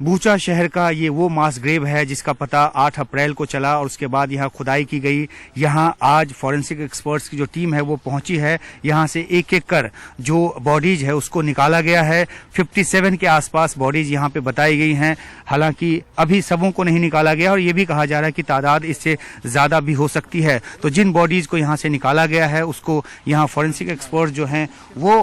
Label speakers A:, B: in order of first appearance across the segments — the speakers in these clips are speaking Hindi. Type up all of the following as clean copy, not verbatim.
A: बूचा शहर का ये वो मास ग्रेव है जिसका पता 8 अप्रैल को चला और उसके बाद यहाँ खुदाई की गई। यहाँ आज फॉरेंसिक एक्सपर्ट्स की जो टीम है वो पहुंची है। यहाँ से एक एक कर जो बॉडीज है उसको निकाला गया है। 57 के आसपास बॉडीज यहाँ पे बताई गई हैं। हालांकि अभी सबों को नहीं निकाला गया और ये भी कहा जा रहा है कि तादाद इससे ज्यादा भी हो सकती है। तो जिन बॉडीज को यहाँ से निकाला गया है उसको यहाँ फॉरेंसिक एक्सपर्ट जो हैं वो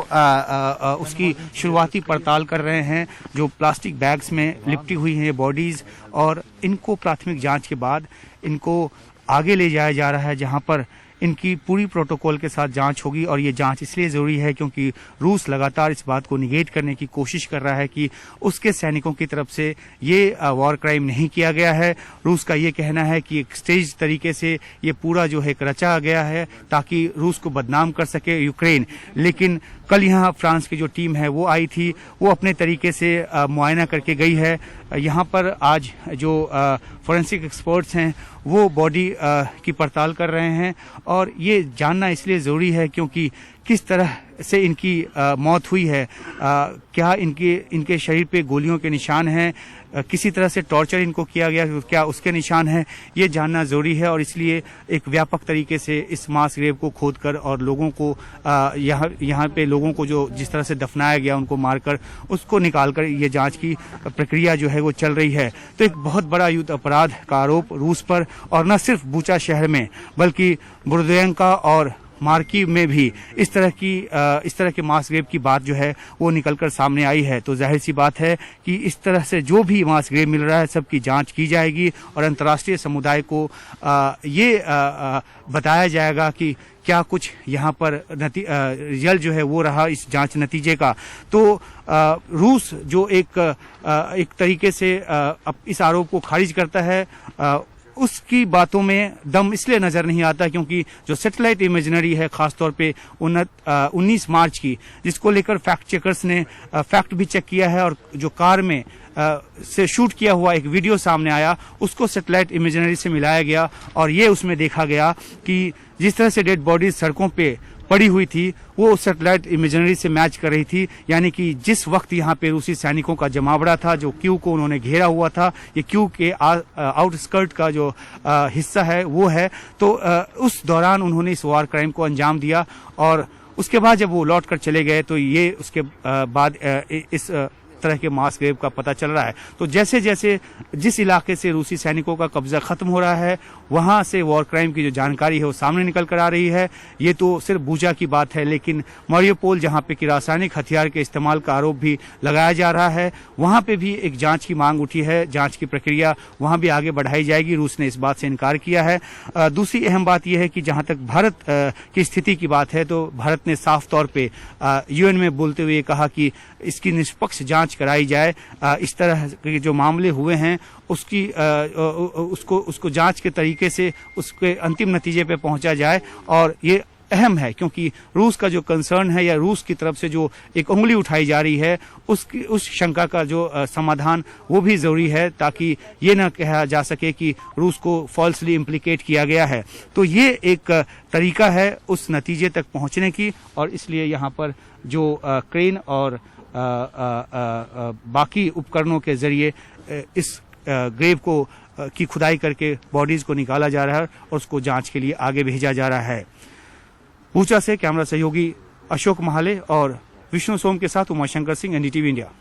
A: उसकी शुरुआती पड़ताल कर रहे हैं। जो प्लास्टिक बैग्स में लिपटी हुई हैं ये बॉडीज, और इनको प्राथमिक जांच के बाद इनको आगे ले जाया जा रहा है जहां पर इनकी पूरी प्रोटोकॉल के साथ जांच होगी। और ये जांच इसलिए जरूरी है क्योंकि रूस लगातार इस बात को निगेट करने की कोशिश कर रहा है कि उसके सैनिकों की तरफ से ये वॉर क्राइम नहीं किया गया है। रूस का ये कहना है कि एक स्टेज तरीके से ये पूरा जो है रचा गया है ताकि रूस को बदनाम कर सके यूक्रेन। लेकिन कल यहाँ फ्रांस की जो टीम है वो आई थी, वो अपने तरीके से मुआयना करके गई है। यहाँ पर आज जो फॉरेंसिक एक्सपर्ट्स हैं वो बॉडी की पड़ताल कर रहे हैं और ये जानना इसलिए ज़रूरी है क्योंकि किस तरह से इनकी मौत हुई है। क्या इनके शरीर पे गोलियों के निशान हैं, किसी तरह से टॉर्चर इनको किया गया, क्या उसके निशान हैं, ये जानना ज़रूरी है। और इसलिए एक व्यापक तरीके से इस मास ग्रेव को खोदकर और लोगों को यहाँ पे लोगों को जो जिस तरह से दफनाया गया उनको मारकर उसको निकालकर ये जांच की प्रक्रिया जो है वो चल रही है। तो एक बहुत बड़ा युद्ध अपराध का आरोप रूस पर, और न सिर्फ बूचा शहर में बल्कि बुर्देंका और मार्की में भी इस तरह के मास ग्रेव की बात जो है वो निकलकर सामने आई है। तो जाहिर सी बात है कि इस तरह से जो भी मास ग्रेव मिल रहा है सबकी जांच की जाएगी और अंतर्राष्ट्रीय समुदाय को ये बताया जाएगा कि क्या कुछ यहाँ पर रिजल्ट जो है वो रहा इस जांच नतीजे का। तो रूस जो एक तरीके से इस आरोप को खारिज करता है, उसकी बातों में दम इसलिए नजर नहीं आता क्योंकि जो सैटेलाइट इमेजनरी है खासतौर पे 19 मार्च की, जिसको लेकर फैक्ट चेकर्स ने फैक्ट भी चेक किया है और जो कार में से शूट किया हुआ एक वीडियो सामने आया उसको सैटेलाइट इमेजनरी से मिलाया गया और ये उसमें देखा गया कि जिस तरह से डेड बॉडीज सड़कों पे पड़ी हुई थी वो सैटेलाइट इमेजनरी से मैच कर रही थी। यानी कि जिस वक्त यहाँ पे रूसी सैनिकों का जमावड़ा था, जो क्यू को उन्होंने घेरा हुआ था, ये क्यू के आउटस्कर्ट का जो हिस्सा है वो है, तो उस दौरान उन्होंने इस वॉर क्राइम को अंजाम दिया। और उसके बाद जब वो लौट कर चले गए तो ये उसके बाद इस तरह के मास ग्रेव का पता चल रहा है। तो जैसे जैसे जिस इलाके से रूसी सैनिकों का कब्जा खत्म हो रहा है वहां से वॉर क्राइम की जो जानकारी है वो सामने निकल कर आ रही है। ये तो सिर्फ बूचा की बात है, लेकिन मारियोपोल जहां पे कि रासायनिक हथियार के इस्तेमाल का आरोप भी लगाया जा रहा है, वहां पे भी एक जांच की मांग उठी है। जांच की प्रक्रिया वहां भी आगे बढ़ाई जाएगी। रूस ने इस बात से इनकार किया है। दूसरी अहम बात यह है कि जहां तक भारत की स्थिति की बात है तो भारत ने साफ तौर पर यूएन में बोलते हुए कहा कि इसकी निष्पक्ष जांच कराई जाए। इस तरह के जो मामले हुए हैं उसको जांच के तरीके से उसके अंतिम नतीजे पे पहुंचा जाए। और ये अहम है क्योंकि रूस का जो कंसर्न है या रूस की तरफ से जो एक उंगली उठाई जा रही है उस शंका का जो समाधान वो भी जरूरी है ताकि ये ना कहा जा सके कि रूस को फॉल्सली इम्प्लीकेट किया गया है। तो ये एक तरीका है उस नतीजे तक पहुंचने की, और इसलिए यहाँ पर जो क्रेन और बाकी उपकरणों के जरिए इस ग्रेव को की खुदाई करके बॉडीज को निकाला जा रहा है और उसको जांच के लिए आगे भेजा जा रहा है। बूचा से कैमरा सहयोगी अशोक महाले और विष्णु सोम के साथ उमाशंकर सिंह, एनडीटीवी इंडिया।